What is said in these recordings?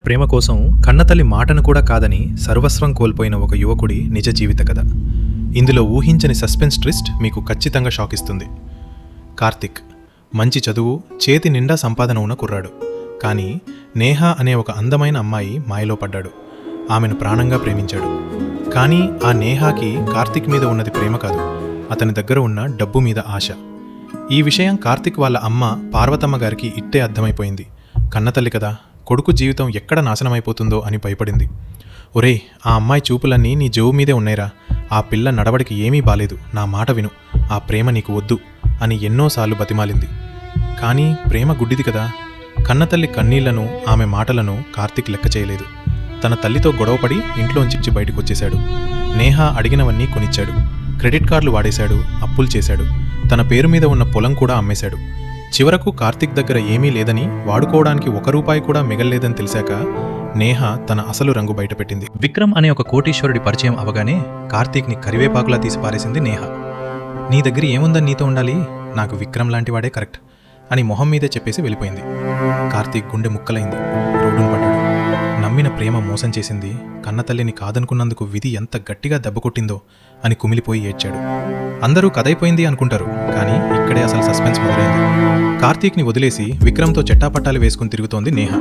ప్రేమ కోసం కన్నతల్లి మాటను కూడా కాదని సర్వస్వం కోల్పోయిన ఒక యువకుడి నిజ జీవిత కథ. ఇందులో ఊహించని సస్పెన్స్ ట్విస్ట్ మీకు ఖచ్చితంగా షాక్ ఇస్తుంది. కార్తిక్ మంచి చదువు, చేతి నిండా సంపాదన ఉన్న కుర్రాడు. కానీ నేహ అనే ఒక అందమైన అమ్మాయి మాయలో పడ్డాడు. ఆమెను ప్రాణంగా ప్రేమించాడు. కానీ ఆ నేహాకి కార్తిక్ మీద ఉన్నది ప్రేమ కాదు, అతని దగ్గర ఉన్న డబ్బు మీద ఆశ. ఈ విషయం కార్తిక్ వాళ్ళ అమ్మ పార్వతమ్మ గారికి ఇట్టే అర్థమైపోయింది. కన్నతల్లి కదా, కొడుకు జీవితం ఎక్కడ నాశనమైపోతుందో అని భయపడింది. ఒరే, ఆ అమ్మాయి చూపులన్నీ నీ జోవు మీదే ఉన్నాయిరా, ఆ పిల్ల నడవడికి ఏమీ బాలేదు, నా మాట విను, ఆ ప్రేమ నీకు వద్దు అని ఎన్నోసార్లు బతిమాలింది. కానీ ప్రేమ గుడ్డిది కదా. కన్నతల్లి కన్నీళ్లను, ఆమె మాటలను కార్తిక్ లెక్క చేయలేదు. తన తల్లితో గొడవపడి ఇంట్లోంచి బయటకు వచ్చేశాడు. నేహ అడిగినవన్నీ కొనిచ్చాడు. క్రెడిట్ కార్డులు వాడేశాడు, అప్పులు చేశాడు, తన పేరు మీద ఉన్న పొలం కూడా అమ్మేశాడు. చివరకు కార్తిక్ దగ్గర ఏమీ లేదని, వాడుకోవడానికి ₹1 కూడా మిగల్లేదని తెలిసాక నేహ తన అసలు రంగు బయటపెట్టింది. విక్రమ్ అనే ఒక కోటీశ్వరుడి పరిచయం అవగానే కార్తీక్ని కరివేపాకులా తీసి పారేసింది నేహ. నీ దగ్గర ఏముందని నీతో ఉండాలి, నాకు విక్రమ్ లాంటి వాడే కరెక్ట్ అని మొహం మీదే చెప్పేసి వెళ్ళిపోయింది. కార్తీక్ గుండె ముక్కలైంది, రోడ్డును పడ్డాడు. నమ్మిన ప్రేమ మోసం చేసింది, కన్నతల్లిని కాదనుకున్నందుకు విధి ఎంత గట్టిగా దెబ్బ కొట్టిందో అని కుమిలిపోయి ఏడ్చాడు. అందరూ కథైపోయింది అనుకుంటారు, కానీ ఇక్కడే అసలు సస్పెన్స్ మొదలైంది. కార్తీక్ని వదిలేసి విక్రమ్తో చెట్టాపట్టాలు వేసుకుని తిరుగుతోంది నేహ.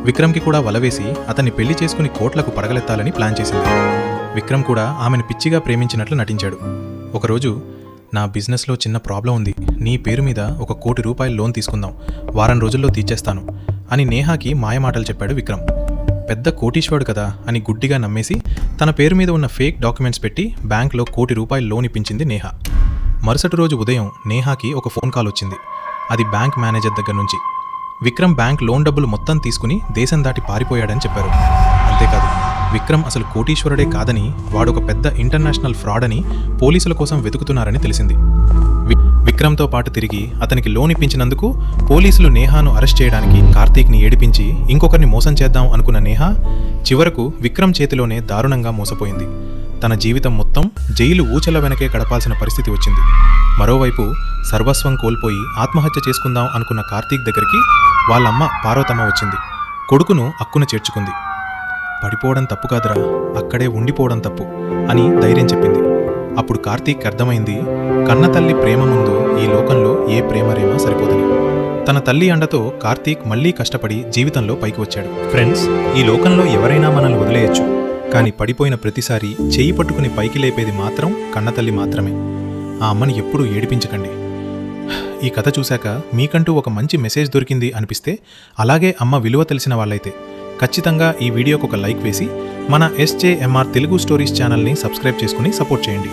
విక్రమ్కి కూడా వలవేసి అతన్ని పెళ్లి చేసుకుని కోట్లకు పడగలెత్తాలని ప్లాన్ చేసింది. విక్రమ్ కూడా ఆమెను పిచ్చిగా ప్రేమించినట్లు నటించాడు. ఒకరోజు, నా బిజినెస్లో చిన్న ప్రాబ్లం ఉంది, నీ పేరు మీద ₹1 కోటి లోన్ తీసుకుందాం, వారం రోజుల్లో తీర్చేస్తాను అని నేహాకి మాయమాటలు చెప్పాడు విక్రమ్. పెద్ద కోటీశ్వరుడు కదా అని గుడ్డిగా నమ్మేసి తన పేరు మీద ఉన్న ఫేక్ డాక్యుమెంట్స్ పెట్టి బ్యాంక్లో ₹1 కోటి లోన్ ఇప్పించింది నేహ. మరుసటి రోజు ఉదయం నేహాకి ఒక ఫోన్ కాల్ వచ్చింది. అది బ్యాంక్ మేనేజర్ దగ్గర నుంచి. విక్రమ్ బ్యాంక్ లోన్ డబ్బులు మొత్తం తీసుకుని దేశం దాటి పారిపోయాడని చెప్పారు. అంతేకాదు, విక్రమ్ అసలు కోటీశ్వరుడే కాదని, వాడొక పెద్ద ఇంటర్నేషనల్ ఫ్రాడ్ అని పోలీసుల కోసం వెతుకుతున్నారని తెలిసింది. విక్రమ్తో పాటు తిరిగి అతనికి లోన్ ఇప్పించినందుకు పోలీసులు నేహాను అరెస్ట్ చేయడానికి కార్తీక్ని ఏడిపించి ఇంకొకరిని మోసం చేద్దాం అనుకున్న నేహ చివరకు విక్రమ్ చేతిలోనే దారుణంగా మోసపోయింది. తన జీవితం మొత్తం జైలు ఊచల వెనకే గడపాల్సిన పరిస్థితి వచ్చింది. మరోవైపు సర్వస్వం కోల్పోయి ఆత్మహత్య చేసుకుందాం అనుకున్న కార్తీక్ దగ్గరికి వాళ్ళమ్మ పార్వతమ్మ వచ్చింది. కొడుకును అక్కున చేర్చుకుంది. పడిపోవడం తప్పు కాదురా, అక్కడే ఉండిపోవడం తప్పు అని ధైర్యం చెప్పింది. అప్పుడు కార్తీక్ అర్థమైంది, కన్నతల్లి ప్రేమ ముందు ఈ లోకంలో ఏ ప్రేమరేమా సరిపోదని. తన తల్లి అండతో కార్తీక్ మళ్లీ కష్టపడి జీవితంలో పైకి వచ్చాడు. ఫ్రెండ్స్, ఈ లోకంలో ఎవరైనా మనల్ని వదిలేయచ్చు, కానీ పడిపోయిన ప్రతిసారి చెయ్యి పట్టుకుని పైకి లేపేది మాత్రం కన్నతల్లి మాత్రమే. ఆ అమ్మని ఎప్పుడూ ఏడిపించకండి. ఈ కథ చూశాక మీకంటూ ఒక మంచి మెసేజ్ దొరికింది అనిపిస్తే, అలాగే అమ్మ విలువ తెలిసిన వాళ్ళైతే ఖచ్చితంగా ఈ వీడియోకి ఒక లైక్ వేసి మన SJMR తెలుగు స్టోరీస్ ఛానల్ని సబ్స్క్రైబ్ చేసుకుని సపోర్ట్ చేయండి.